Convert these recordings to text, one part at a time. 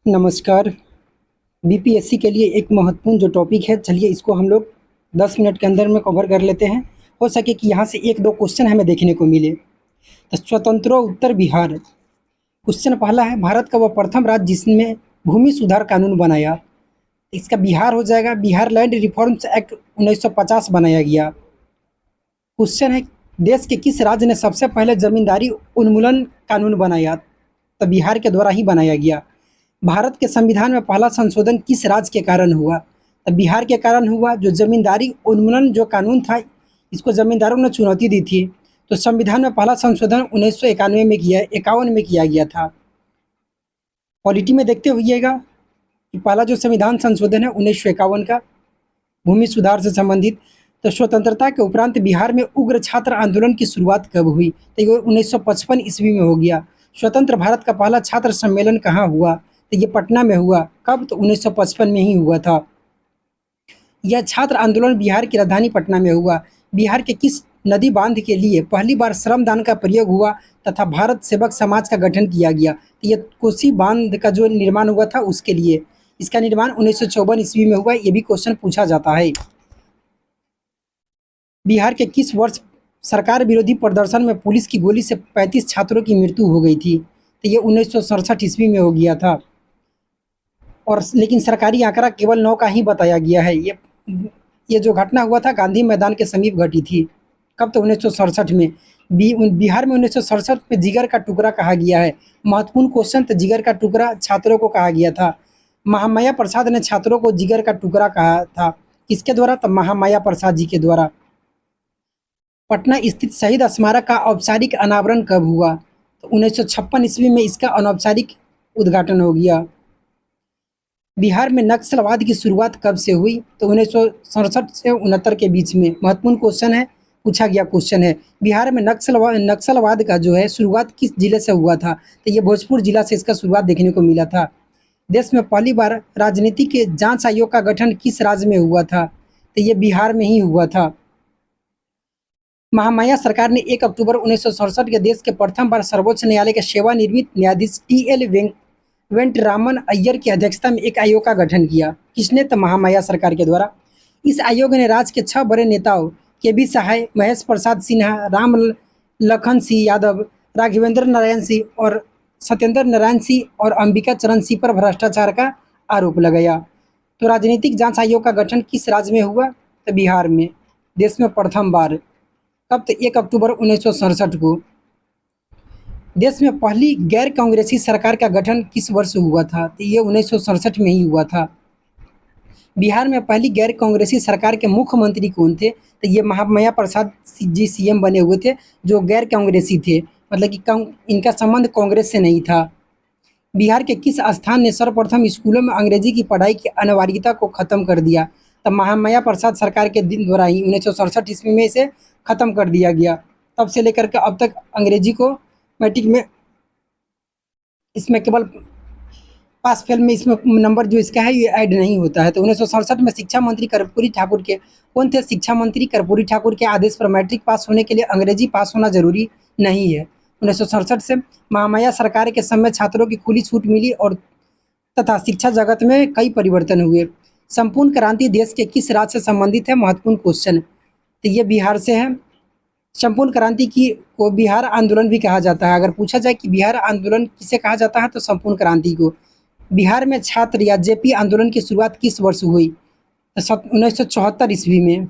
नमस्कार। बीपीएससी के लिए एक महत्वपूर्ण जो टॉपिक है, चलिए इसको हम लोग 10 मिनट के अंदर में कवर कर लेते हैं। हो सके कि यहाँ से 1-2 क्वेश्चन हमें देखने को मिले। तो स्वतंत्रोत्तर बिहार, क्वेश्चन पहला है, भारत का वह प्रथम राज्य जिसने भूमि सुधार कानून बनाया। इसका बिहार हो जाएगा। बिहार लैंड रिफॉर्म्स एक्ट 1950 बनाया गया। क्वेश्चन है, देश के किस राज्य ने सबसे पहले जमींदारी उन्मूलन कानून बनाया? तो बिहार के द्वारा ही बनाया गया। भारत के संविधान में पहला संशोधन किस राज्य के कारण हुआ? तो बिहार के कारण हुआ। जो जमींदारी उन्मूलन जो कानून था, इसको जमींदारों ने चुनौती दी थी, तो संविधान में पहला संशोधन 1991 में किया 51 में किया गया था। पॉलिटी में देखते हुइएगा कि पहला जो संविधान संशोधन है 1951 का, भूमि सुधार से संबंधित। तो स्वतंत्रता के उपरांत बिहार में उग्र छात्र आंदोलन की शुरुआत कब हुई? तो ये 1955 ईस्वी में हो गया। स्वतंत्र भारत का पहला छात्र सम्मेलन कहाँ हुआ? तो ये पटना में हुआ। कब? तो 1955 में ही हुआ था। यह छात्र आंदोलन बिहार की राजधानी पटना में हुआ। बिहार के किस नदी बांध के लिए पहली बार श्रमदान का प्रयोग हुआ तथा भारत सेवक समाज का गठन किया गया? तो ये कोसी बांध का जो निर्माण हुआ था उसके लिए। इसका निर्माण 1954 ईस्वी में हुआ। ये भी क्वेश्चन पूछा जाता है। बिहार के किस वर्ष सरकार विरोधी प्रदर्शन में पुलिस की गोली से 35 छात्रों की मृत्यु हो गई थी? तो ये 1967 ईस्वी में हो गया था। और लेकिन सरकारी आंकड़ा केवल 9 का ही बताया गया है। ये जो घटना हुआ था गांधी मैदान के समीप घटी थी। कब? तो 1967 में। बिहार में 1967 में जिगर का टुकड़ा कहा गया है। महत्वपूर्ण क्वेश्चन। तो जिगर का टुकड़ा छात्रों को कहा गया था। महामाया प्रसाद ने छात्रों को जिगर का टुकड़ा कहा था। किसके द्वारा? तो महामाया प्रसाद जी के द्वारा। पटना स्थित शहीद स्मारक का औपचारिक अनावरण कब हुआ? तो 1956 ईस्वी में इसका अनौपचारिक उद्घाटन हो गया। बिहार में नक्सलवाद की शुरुआत कब से हुई? तो 1967 से 69 के बीच में। महत्वपूर्ण क्वेश्चन है, पूछा गया क्वेश्चन है। बिहार में नक्सलवाद का जो है शुरुआत किस जिले से हुआ था? तो ये भोजपुर जिला से इसका शुरुआत देखने को मिला था। देश में पहली बार राजनीति के जांच आयोग का गठन किस राज्य में हुआ था? तो ये बिहार में ही हुआ था। महामाया सरकार ने 1 अक्टूबर 1967 के देश के प्रथम बार सर्वोच्च न्यायालय के सेवानिवृत्त न्यायाधीश टी.एल. वेंकटरामन अय्यर की अध्यक्षता में एक आयोग का गठन किया। किसने? तो महामाया सरकार के द्वारा। इस आयोग ने राज्य के 6 बड़े नेताओं के.बी. सहाय, महेश प्रसाद सिन्हा, राम लखन सिंह यादव, राघवेंद्र नारायण सिंह और सत्येंद्र नारायण सिंह और अंबिका चरण सिंह पर भ्रष्टाचार का आरोप लगाया। तो राजनीतिक जांच आयोग का गठन किस राज्य में हुआ? तो बिहार में, देश में प्रथम बार। कब? तो 1 अक्टूबर 1967 को। देश में पहली गैर कांग्रेसी सरकार का गठन किस वर्ष हुआ था? तो ये 1967 में ही हुआ था। बिहार में पहली गैर कांग्रेसी सरकार के मुख्यमंत्री कौन थे? तो ये महामाया प्रसाद जी सीएम बने हुए थे, जो गैर कांग्रेसी थे, मतलब कि इनका संबंध कांग्रेस से नहीं था। बिहार के किस स्थान ने सर्वप्रथम स्कूलों में अंग्रेजी की पढ़ाई की अनिवार्यता को खत्म कर दिया? तब महामाया प्रसाद सरकार के दिन द्वारा ही 1967 ईस्वी में इसे खत्म कर दिया गया। तब से लेकर के अब तक अंग्रेजी को मैट्रिक में इसमें केवल पास फेल में इसमें नंबर जो इसका है ये ऐड नहीं होता है। तो 1967 में शिक्षा मंत्री कर्पूरी ठाकुर के कौन थे? शिक्षा मंत्री कर्पूरी ठाकुर के आदेश पर मैट्रिक पास होने के लिए अंग्रेजी पास होना जरूरी नहीं है। 1967 से महामाया सरकार के समय छात्रों की खुली छूट मिली और तथा शिक्षा जगत में कई परिवर्तन हुए। संपूर्ण क्रांति देश के किस राज्य से संबंधित है? महत्वपूर्ण क्वेश्चन। तो ये बिहार से है। संपूर्ण क्रांति की को बिहार आंदोलन भी कहा जाता है। अगर पूछा जाए कि बिहार आंदोलन किसे कहा जाता है, तो संपूर्ण क्रांति को। बिहार में छात्र या जेपी आंदोलन की शुरुआत किस वर्ष हुई? तो 1974 ईस्वी में।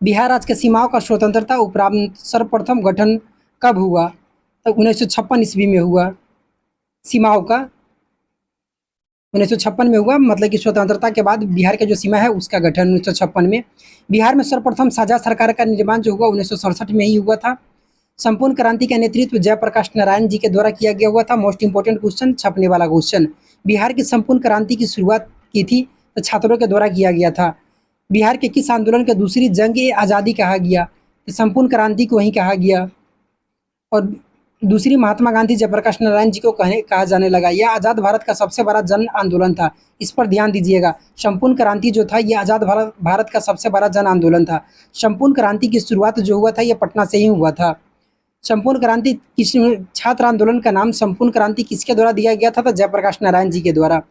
बिहार राज्य के सीमाओं का स्वतंत्रता उपरांत सर्वप्रथम गठन कब हुआ? तो 1956 ईस्वी में हुआ। सीमाओं का 1956 में हुआ, मतलब कि स्वतंत्रता के बाद बिहार के जो सीमा है उसका गठन 1956 में। बिहार में सर्वप्रथम साझा सरकार का निर्माण जो हुआ 1967 में ही हुआ था। संपूर्ण क्रांति का नेतृत्व जयप्रकाश नारायण जी के द्वारा किया गया हुआ था। मोस्ट इंपोर्टेंट क्वेश्चन, छपने वाला क्वेश्चन। बिहार की संपूर्ण क्रांति की शुरुआत की थी तो छात्रों के द्वारा किया गया था। बिहार के किस आंदोलन के दूसरी जंग ए आज़ादी कहा गया? तो संपूर्ण क्रांति को ही कहा गया। और दूसरी महात्मा गांधी जयप्रकाश नारायण जी को कहा जाने लगा। यह आज़ाद भारत का सबसे बड़ा जन आंदोलन था। इस पर ध्यान दीजिएगा। संपूर्ण क्रांति जो था ये आज़ाद भारत का सबसे बड़ा जन आंदोलन था। संपूर्ण क्रांति की शुरुआत जो हुआ था ये पटना से ही हुआ था। संपूर्ण क्रांति किस छात्र आंदोलन का नाम संपूर्ण क्रांति किसके द्वारा दिया गया था? तो जयप्रकाश नारायण जी के द्वारा।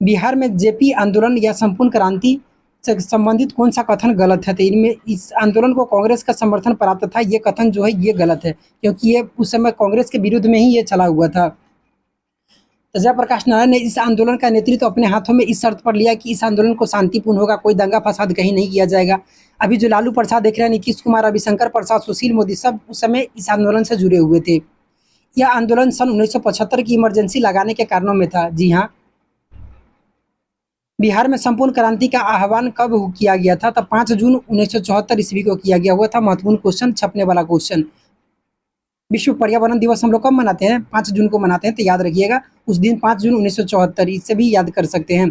बिहार में जेपी आंदोलन या संपूर्ण क्रांति से संबंधित कौन सा कथन गलत है? तो इनमें इस आंदोलन को कांग्रेस का समर्थन प्राप्त था, ये कथन जो है ये गलत है, क्योंकि ये उस समय कांग्रेस के विरुद्ध में ही ये चला हुआ था। तो जयप्रकाश नारायण ने इस आंदोलन का नेतृत्व अपने हाथों में इस शर्त पर लिया कि इस आंदोलन को शांतिपूर्ण होगा, कोई दंगा फसाद कहीं नहीं किया जाएगा। अभी जो लालू प्रसाद देख रहे हैं, नीतीश कुमार, रविशंकर प्रसाद, सुशील मोदी, सब उस समय इस आंदोलन से जुड़े हुए थे। यह आंदोलन सन 1975 की इमरजेंसी लगाने के कारणों में था। जी हाँ, बिहार में संपूर्ण क्रांति का आह्वान कब किया गया था? तब 5 जून 1974 ईस्वी को किया गया हुआ था। महत्वपूर्ण क्वेश्चन, छपने वाला क्वेश्चन। विश्व पर्यावरण दिवस हम लोग कब मनाते हैं? 5 जून को मनाते हैं, तो याद रखिएगा उस दिन 5 जून 1974, इससे भी याद कर सकते हैं।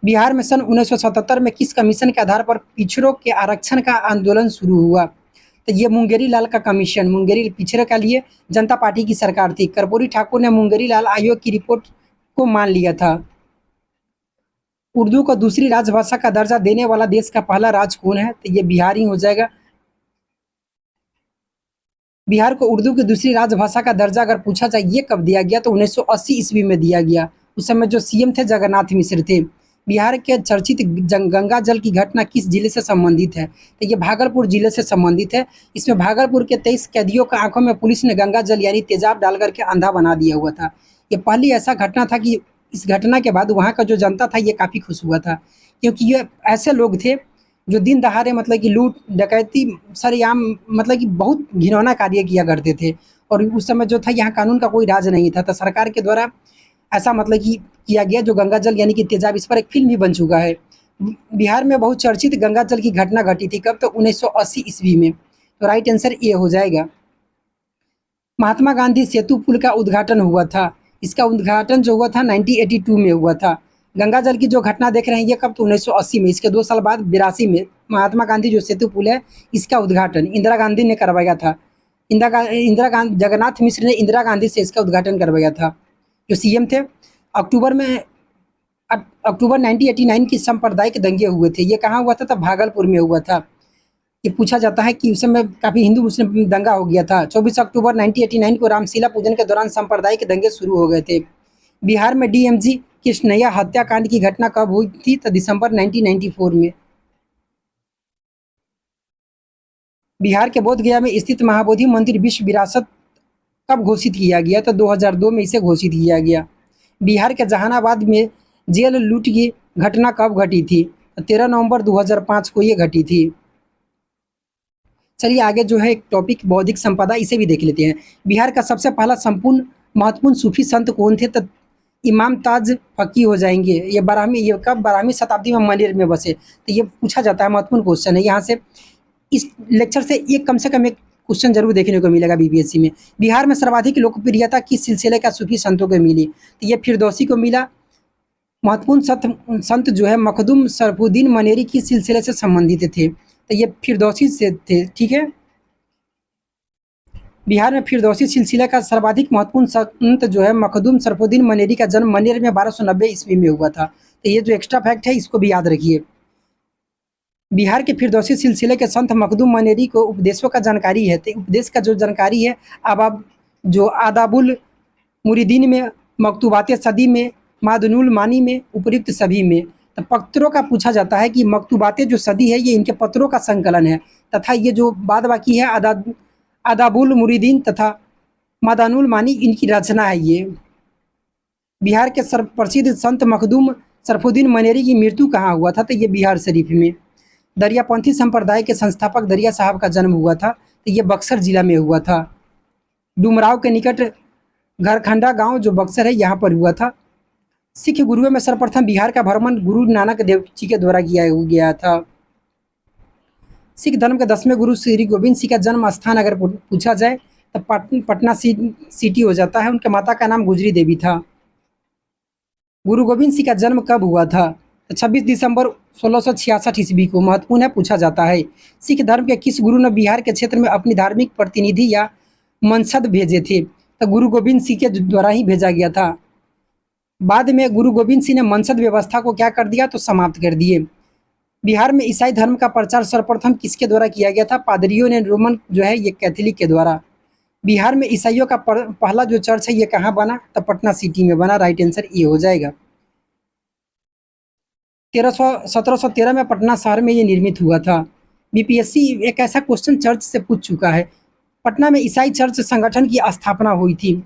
बिहार में सन 1977 में किस कमीशन के आधार पर पिछड़ों के आरक्षण का आंदोलन शुरू हुआ? तो ये मुंगेरी लाल का कमीशन, मुंगेरी पिछड़े के लिए जनता पार्टी की सरकार थी। कर्पूरी ठाकुर ने मुंगेरी लाल आयोग की रिपोर्ट को मान लिया था। उर्दू को दूसरी राजभाषा का दर्जा देने वाला देश का पहला राज्य कौन है? तो ये बिहार ही हो जाएगा। बिहार को उर्दू की दूसरी राजभाषा का दर्जा अगर पूछा जाए ये कब दिया गया, तो 1980 ईस्वी में दिया गया। उस समय जो सीएम थे जगन्नाथ मिश्र थे। बिहार के चर्चित गंगा जल की घटना किस जिले से संबंधित है? तो ये भागलपुर जिले से संबंधित है। इसमें भागलपुर के 23 कैदियों का आंखों में पुलिस ने गंगा जल यानी तेजाब डाल करके अंधा बना दिया हुआ था। ये पहली ऐसा घटना था कि इस घटना के बाद वहाँ का जो जनता था ये काफ़ी खुश हुआ था, क्योंकि ये ऐसे लोग थे जो दिन दहाड़े मतलब कि लूट डकैती सरेआम मतलब कि बहुत घिनौना कार्य किया करते थे। और उस समय जो था यहाँ कानून का कोई राज नहीं था, तो सरकार के द्वारा ऐसा मतलब कि किया गया जो गंगा जल यानी कि तेजाब, इस पर एक फिल्म भी बन चुका है। बिहार में बहुत चर्चित गंगा जल की घटना घटी थी कब? तो 1980 ईस्वी में। तो राइट आंसर ये हो जाएगा। महात्मा गांधी सेतु पुल का उद्घाटन हुआ था। इसका उद्घाटन जो हुआ था 1982 में हुआ था। गंगा जल की जो घटना देख रहे हैं ये कब? तो 1980 में। इसके 2 साल बाद 82 में महात्मा गांधी जो सेतु पुल है इसका उद्घाटन इंदिरा गांधी ने करवाया था। इंदिरा गांधी, जगन्नाथ मिश्र ने इंदिरा गांधी से इसका उद्घाटन करवाया था जो सीएम थे। अक्टूबर में अक्टूबर 1989 की सांप्रदायिक दंगे हुए थे। ये कहाँ हुआ था? तब भागलपुर में हुआ था। ये पूछा जाता है कि उस समय काफ़ी हिंदू मुस्लिम दंगा हो गया था। 24 अक्टूबर 1989 को रामशीला पूजन के दौरान सांप्रदायिक दंगे शुरू हो गए थे। बिहार में डीएमजी कृष्णैया हत्याकांड की घटना कब हुई थी? तो दिसंबर 1994 में। बिहार के बोधगया में स्थित महाबोधि मंदिर विश्व विरासत कब घोषित किया गया? तो 2002 में इसे घोषित किया गया। बिहार के जहानाबाद में जेल लूट की घटना कब घटी थी? तो 13 नवंबर 2005 को ये घटी थी। चलिए आगे जो है एक टॉपिक बौद्धिक संपदा, इसे भी देख लेते हैं। बिहार का सबसे पहला संपूर्ण महत्वपूर्ण सूफी संत कौन थे? तो इमाम ताज फकी हो जाएंगे। ये 12वीं शताब्दी में मनेर में बसे। तो ये पूछा जाता है, महत्वपूर्ण क्वेश्चन है। यहाँ से इस लेक्चर से एक कम से कम एक क्वेश्चन जरूर देखने को मिलेगा बीपीएससी में। बिहार में सर्वाधिक लोकप्रियता किस सिलसिले का सूफी संतों को मिली? तो ये फिरदौसी को मिला। महत्वपूर्ण संत जो है मखदूम सरफुद्दीन मनेरी किस सिलसिले से संबंधित थे? तो ये फिरदौसी से थे। ठीक है, बिहार में फिरदौसी सिलसिला का सर्वाधिक महत्वपूर्ण संत जो है मखदूम सरफुद्दीन मनेरी का जन्म मनेर में 1290 ईस्वी में हुआ था। तो ये जो एक्स्ट्रा फैक्ट है इसको भी याद रखिए। बिहार के फिरदौसी सिलसिले के संत मखदूम मनेरी को उपदेशों का जानकारी है। तो उपदेश का जो जानकारी है अब जो आदाबुल मुरीदीन में, मकतूबात सदी में, मादनुल मानी में, उपयुक्त सभी में। तो पत्रों का पूछा जाता है कि मकतूबात जो सदी है ये इनके पत्रों का संकलन है, तथा ये जो बाद बाकी है आदाबुल मुरीदीन तथा मादानुल मानी इनकी रचना है। ये बिहार के प्रसिद्ध संत मखदूम सरफुद्दीन मनेरी की मृत्यु कहाँ हुआ था? तो ये बिहार शरीफ में। दरियापंथी संप्रदाय के संस्थापक दरिया साहब का जन्म हुआ था। तो ये बक्सर जिला में हुआ था। डुमराव के निकट घरखंडा गांव जो बक्सर है यहाँ पर हुआ था। सिख गुरुओं में सर्वप्रथम बिहार का भ्रमण गुरु नानक देव जी के द्वारा किया गया था। सिख धर्म के 10वें गुरु श्री गोविंद सिंह का जन्म स्थान अगर पूछा जाए तो पटना सिटी हो जाता है। उनके माता का नाम गुजरी देवी था। गुरु गोविंद सिंह का जन्म कब हुआ था? तो 26 दिसंबर 1666 ईस्वी को। महत्वपूर्ण है, पूछा जाता है। सिख धर्म के किस गुरु ने बिहार के क्षेत्र में अपनी धार्मिक प्रतिनिधि या मंसद भेजे थे? तो गुरु गोविंद सिंह के द्वारा ही भेजा गया था। बाद में गुरु गोविंद सिंह ने मंसद व्यवस्था को क्या कर दिया? तो समाप्त कर दिए। बिहार में ईसाई धर्म का प्रचार सर्वप्रथम किसके द्वारा किया गया था? पादरियों ने। रोमन जो है ये कैथोलिक के द्वारा। बिहार में ईसाइयों का पहला जो चर्च है ये कहाँ बना? तो पटना सिटी में बना। राइट आंसर ये हो जाएगा। 1713 में पटना शहर में ये निर्मित हुआ था। बीपीएससी एक ऐसा क्वेश्चन चर्च से पूछ चुका है। पटना में ईसाई चर्च संगठन की स्थापना हुई थी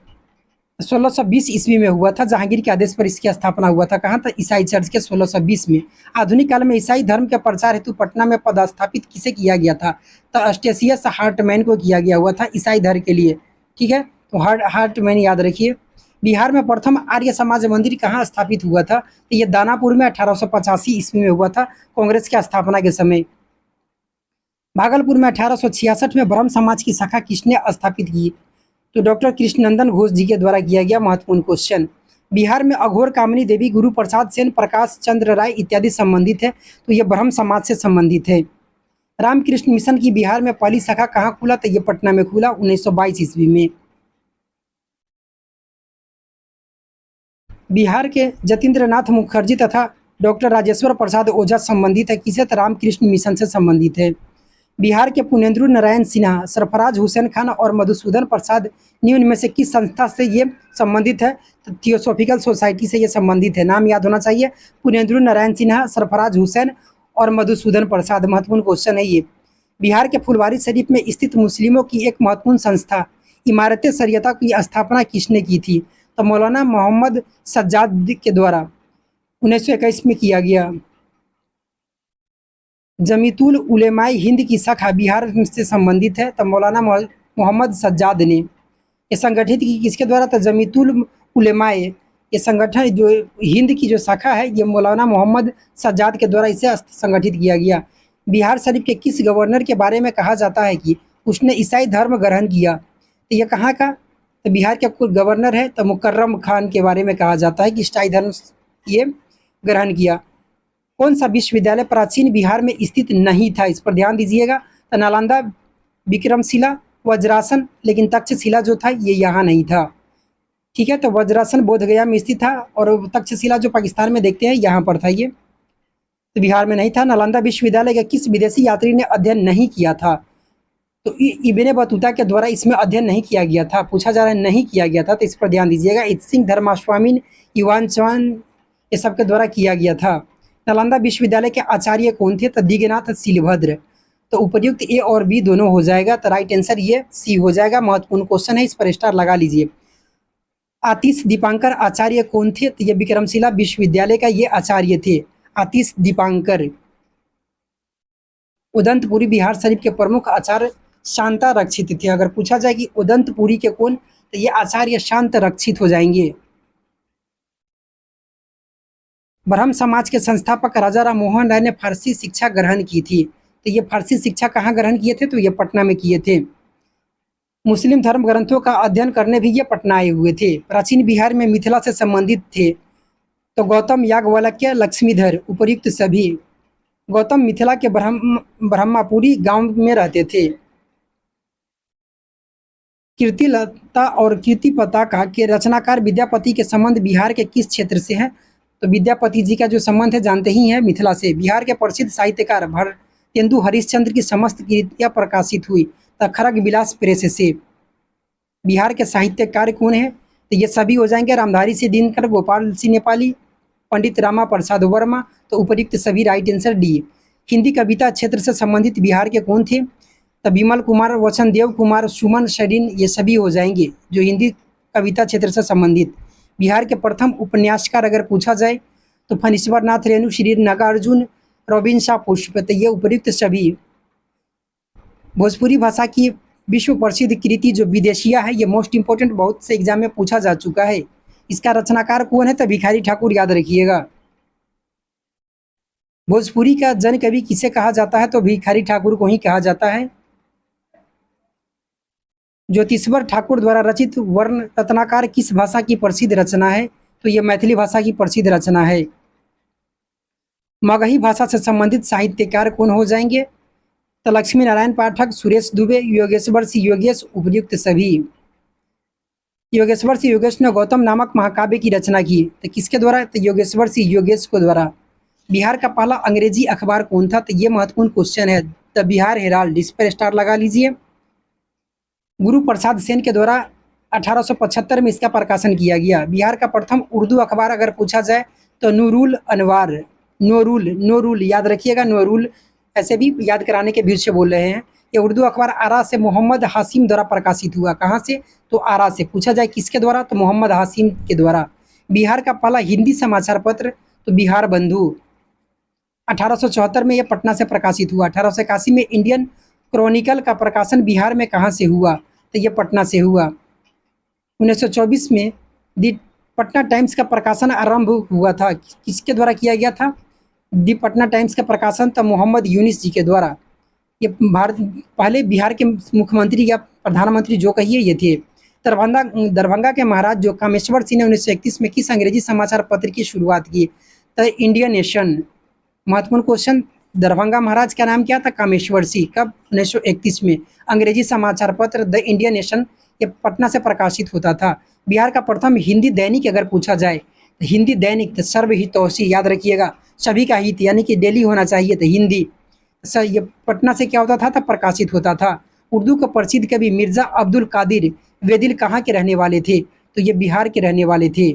1620 ईस्वी में हुआ था। जहांगीर के आदेश पर इसकी स्थापना हुआ था। कहाँ था? ईसाई चर्च के 1620 में। आधुनिक काल में ईसाई धर्म के प्रचार हेतु पटना में पदस्थापित किसे किया गया था? तो अस्टेसियस हार्टमैन को किया गया हुआ था ईसाई धर्म के लिए। ठीक है, तो हार्टमैन याद रखिए। बिहार में प्रथम आर्य समाज मंदिर कहाँ स्थापित हुआ था? तो ये दानापुर में 1885 ईस्वी में हुआ था, कांग्रेस की स्थापना के समय। भागलपुर में 1866 में ब्रह्म समाज की शाखा किसने स्थापित की? तो डॉक्टर कृष्णनंदन घोष जी के द्वारा किया गया। महत्वपूर्ण क्वेश्चन। बिहार में अघोर कामिनी देवी, गुरु प्रसाद सेन, प्रकाश चंद्र राय इत्यादि संबंधित है। तो ये ब्रह्म समाज से संबंधित है। रामकृष्ण मिशन की बिहार में पहली शाखा कहाँ खुला? तो ये पटना में खुला 1922 ईस्वी में। बिहार के जतीन्द्र नाथ मुखर्जी तथा डॉक्टर राजेश्वर प्रसाद ओझा संबंधित है। किसे? तो रामकृष्ण मिशन से संबंधित है। बिहार के पुनेंद्र नारायण सिन्हा, सरफराज हुसैन खान और मधुसूदन प्रसाद निम्न में से किस संस्था से ये संबंधित है? तो थियोसॉफिकल सोसाइटी से ये संबंधित है। नाम याद होना चाहिए। पुनेंद्र नारायण सिन्हा, सरफराज हुसैन और मधुसूदन प्रसाद। महत्वपूर्ण क्वेश्चन है ये। बिहार के फुलवारी शरीफ में स्थित मुस्लिमों की एक महत्वपूर्ण संस्था इमारत शरियता की स्थापना किसने की थी? तो मौलाना मोहम्मद सज्जाद के द्वारा 1921 में किया गया। जमीयतुल उलेमाए हिंद की शाखा बिहार से संबंधित है। तो मौलाना मोहम्मद सज्जाद ने। ये संगठित की किसके द्वारा? तो जमीयतुल उलेमाए, ये संगठन जो हिंद की जो शाखा है ये मौलाना मोहम्मद सज्जाद के द्वारा इसे संगठित किया गया। बिहार शरीफ के किस गवर्नर के बारे में कहा जाता है कि उसने ईसाई धर्म ग्रहण किया? तो ये कहाँ का? तो बिहार के कुल गवर्नर है तो मुकर्रम खान के बारे में कहा जाता है कि ईसाई धर्म ये ग्रहण किया। कौन सा विश्वविद्यालय प्राचीन बिहार में स्थित नहीं था? इस पर ध्यान दीजिएगा। तो नालंदा, विक्रमशिला, वज्रासन, लेकिन तक्षशिला जो था ये यहाँ नहीं था। ठीक है, तो वज्रासन बोधगया में स्थित था और तक्षशिला जो पाकिस्तान में देखते हैं यहाँ पर था ये, तो बिहार में नहीं था। नालंदा विश्वविद्यालय के किस विदेशी यात्री ने अध्ययन नहीं किया था? तो इब्ने बतूता के द्वारा इसमें अध्ययन नहीं किया गया था। पूछा जा रहा है नहीं किया गया था, तो इस पर ध्यान दीजिएगा। सिंह, धर्मास्वामीन, युवान चौहान, ये सब के द्वारा किया गया था। नालंदा विश्वविद्यालय के आचार्य कौन थे? तो दिगनाथ शिलभद्र। तो उपयुक्त ए और बी दोनों हो जाएगा। तो राइट आंसर ये सी हो जाएगा। महत्वपूर्ण क्वेश्चन है, इस पर स्टार लगा लीजिए। आतिश दीपांकर आचार्य कौन थे? तो ये विक्रमशिला विश्वविद्यालय का ये आचार्य थे, आतिश दीपांकर। उदंतपुरी बिहार शरीफ के प्रमुख आचार्य शांता रक्षित थे। अगर पूछा जाए कि उदंतपुरी के कौन, तो ये आचार्य शांत रक्षित हो जाएंगे। ब्रह्म समाज के संस्थापक राजा राम मोहन राय ने फारसी शिक्षा ग्रहण की थी। तो ये फारसी शिक्षा कहाँ ग्रहण किए थे? तो ये पटना में किए थे। मुस्लिम धर्म ग्रंथों का अध्ययन करने भी ये पटना आए हुए थे। प्राचीन बिहार में मिथिला से संबंधित थे। तो गौतम, याज्ञवल्क्य, लक्ष्मीधर, उपर्युक्त सभी। गौतम मिथिला के ब्रह्मापुरी गांव में रहते थे। कीर्तिलता और कीर्ति पताका के रचनाकार विद्यापति के संबंध बिहार के किस क्षेत्र से है? तो विद्यापति जी का जो संबंध है जानते ही हैं, मिथिला से। बिहार के प्रसिद्ध साहित्यकार भारतेंदु हरिश्चंद्र की समस्त कृतियाँ प्रकाशित हुई तो खरग विलास प्रेस से। बिहार के साहित्यकार कौन है? तो ये सभी हो जाएंगे। रामधारी सिंह दिनकर, गोपाल सिंह नेपाली, पंडित रामा प्रसाद वर्मा। तो उपयुक्त सभी राइट आंसर डी। हिंदी कविता क्षेत्र से संबंधित बिहार के कौन थे? तो विमल कुमार, वचनदेव कुमार, सुमन शरीन, ये सभी हो जाएंगे जो हिंदी कविता क्षेत्र से संबंधित। बिहार के प्रथम उपन्यासकार अगर पूछा जाए तो फणीश्वर नाथ रेणु, श्री नागार्जुन, रविन शाह पुष्प। तो ये उपयुक्त सभी। भोजपुरी भाषा की विश्व प्रसिद्ध कृति जो विदेशिया है, ये मोस्ट इंपोर्टेंट, बहुत से एग्जाम में पूछा जा चुका है। इसका रचनाकार कौन है? तो भिखारी ठाकुर, याद रखिएगा। भोजपुरी का जन कवि किसे कहा जाता है? तो भिखारी ठाकुर को ही कहा जाता है। ज्योतिश्वर ठाकुर द्वारा रचित वर्ण रत्नाकर किस भाषा की प्रसिद्ध रचना है? तो ये मैथिली भाषा की प्रसिद्ध रचना है। मगही भाषा से संबंधित साहित्यकार कौन हो जाएंगे? तो लक्ष्मी नारायण पाठक, सुरेश दुबे, योगेश्वर सिंह योगेश, उपयुक्त सभी। योगेश्वर सिंह योगेश ने गौतम नामक महाकाव्य की रचना की। तो किसके द्वारा? तो योगेश्वर सिंह योगेश को द्वारा। बिहार का पहला अंग्रेजी अखबार कौन था? तो ये महत्वपूर्ण क्वेश्चन है। द बिहार हेराल्ड, इस पर स्टार लगा लीजिए। गुरु प्रसाद सेन के द्वारा 1875 में इसका प्रकाशन किया गया। बिहार का प्रथम उर्दू अखबार अगर पूछा जाए तो नूरुल अनवार, नूरुल नूरुल याद रखिएगा, नूरुल ऐसे भी याद कराने के भीड़ से बोल रहे हैं। ये उर्दू अखबार आरा से मोहम्मद हाशिम द्वारा प्रकाशित हुआ। कहाँ से? तो आरा से। पूछा जाए किसके द्वारा, तो मोहम्मद हाशिम के द्वारा। बिहार का पहला हिंदी समाचार पत्र तो बिहार बंधु 1874 में यह पटना से प्रकाशित हुआ। 1881 में इंडियन क्रॉनिकल का प्रकाशन बिहार में कहाँ से हुआ, तो ये पटना से हुआ। 1924 में दी पटना टाइम्स का प्रकाशन आरंभ हुआ था। किसके द्वारा किया गया था? दी पटना टाइम्स का प्रकाशन था मोहम्मद यूनिस जी के द्वारा। ये भारत पहले बिहार के मुख्यमंत्री या प्रधानमंत्री जो कहिए ये थे। दरभंगा दरभंगा के महाराज जो कामेश्वर सिंह ने 1931 में किस अंग्रेजी समाचार पत्र की शुरुआत की? The Indian nation. महत्वपूर्ण क्वेश्चन, दरभंगा महाराज का नाम क्या था? कामेश्वर सिंह। कब? 1931 में। अंग्रेजी समाचार पत्र द इंडियन नेशन ये पटना से प्रकाशित होता था। बिहार का प्रथम हिंदी दैनिक अगर पूछा जाए तो हिंदी दैनिक तो सर्वहितौषी, याद रखिएगा, सभी का हित यानी कि डेली होना चाहिए, तो हिंदी सर ये पटना से क्या होता था? तब प्रकाशित होता था। उर्दू के प्रसिद्ध कवि मिर्ज़ा अब्दुल कादिर वेदिल कहाँ के रहने वाले थे? तो ये बिहार के रहने वाले थे।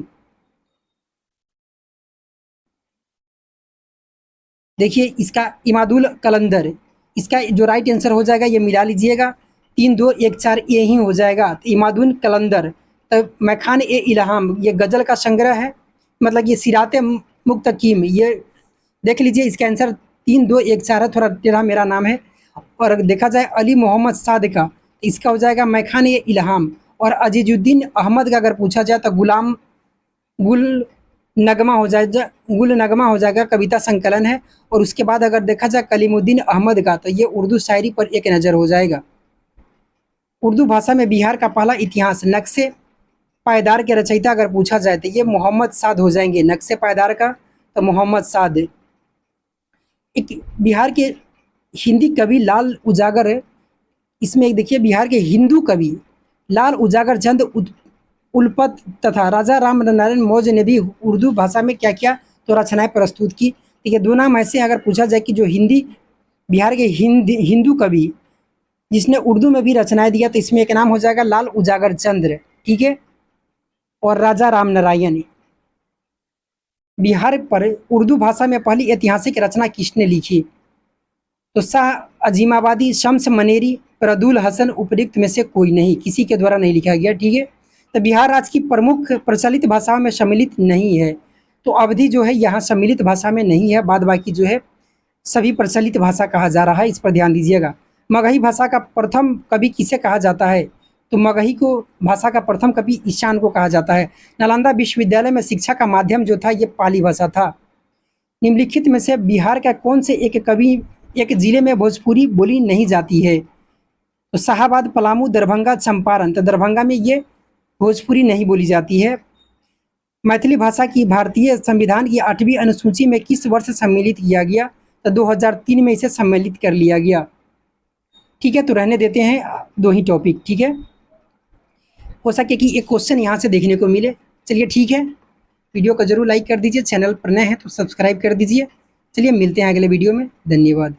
देखिए इसका इमादुल कलंदर, इसका जो राइट आंसर हो जाएगा ये मिला लीजिएगा, 3 2 1 4 ये ही हो जाएगा। तो इमादुल कलंदर। तो मैखान ए इल्हाम ये गज़ल का संग्रह है, मतलब ये सिराते मुक्तकीम, ये देख लीजिए इसका आंसर 3 2 1 4 है, थोड़ा टेढ़ा मेरा नाम है। और अगर देखा जाए अली मोहम्मद साद का, तो इसका हो जाएगा मैखान ए इल्हाम। और अजीजुद्दीन अहमद का अगर पूछा जाए तो गुलाम गुल नगमा हो जाएगा, गुल नगमा हो जाएगा, कविता संकलन है। और उसके बाद अगर देखा जाए कलीमुद्दीन अहमद का, तो ये उर्दू शायरी पर एक नज़र हो जाएगा। उर्दू भाषा में बिहार का पहला इतिहास नक्शे पायदार के रचयिता अगर पूछा जाए तो ये मोहम्मद साद हो जाएंगे। नक्शे पायदार का तो मोहम्मद साद। एक बिहार के हिंदी कवि लाल उजागर है, इसमें एक देखिए बिहार के हिंदू कवि लाल उजागर चंद उल्पत तथा राजा राम नारायण मौर्य ने भी उर्दू भाषा में क्या क्या तो रचनाएं प्रस्तुत की। ठीक है, दो नाम ऐसे अगर पूछा जाए कि जो हिंदी बिहार के हिंदू कवि जिसने उर्दू में भी रचनाएं दिया, तो इसमें एक नाम हो जाएगा लाल उजागर चंद्र। ठीक है, और राजा राम नारायण। बिहार पर उर्दू भाषा में पहली ऐतिहासिक रचना किसने लिखी? तो शाह अजीमाबादी, शम्स मनेरी, प्रदुल हसन उपयुक्त में से कोई नहीं, किसी के द्वारा नहीं लिखा गया। ठीक है, तो बिहार राज्य की प्रमुख प्रचलित भाषाओं में सम्मिलित नहीं है, तो अवधी जो है यहाँ सम्मिलित भाषा में नहीं है, बाद बाकी जो है सभी प्रचलित भाषा कहा जा रहा है, इस पर ध्यान दीजिएगा। मगही भाषा का प्रथम कवि किसे कहा जाता है? तो मगही को भाषा का प्रथम कवि ईशान को कहा जाता है। नालंदा विश्वविद्यालय में शिक्षा का माध्यम जो था ये पाली भाषा था। निम्नलिखित में से बिहार का कौन से एक जिले में भोजपुरी बोली नहीं जाती है? तो शाहाबाद, पलामू, दरभंगा, चंपारण। तो दरभंगा में ये भोजपुरी नहीं बोली जाती है। मैथिली भाषा की भारतीय संविधान की 8वीं अनुसूची में किस वर्ष सम्मिलित किया गया? तो 2003 में इसे सम्मिलित कर लिया गया। ठीक है, तो रहने देते हैं दो ही टॉपिक। ठीक है, हो सके कि एक क्वेश्चन यहाँ से देखने को मिले। चलिए ठीक है, वीडियो को जरूर लाइक कर दीजिए, चैनल पर नए हैं तो सब्सक्राइब कर दीजिए। चलिए मिलते हैं अगले वीडियो में, धन्यवाद।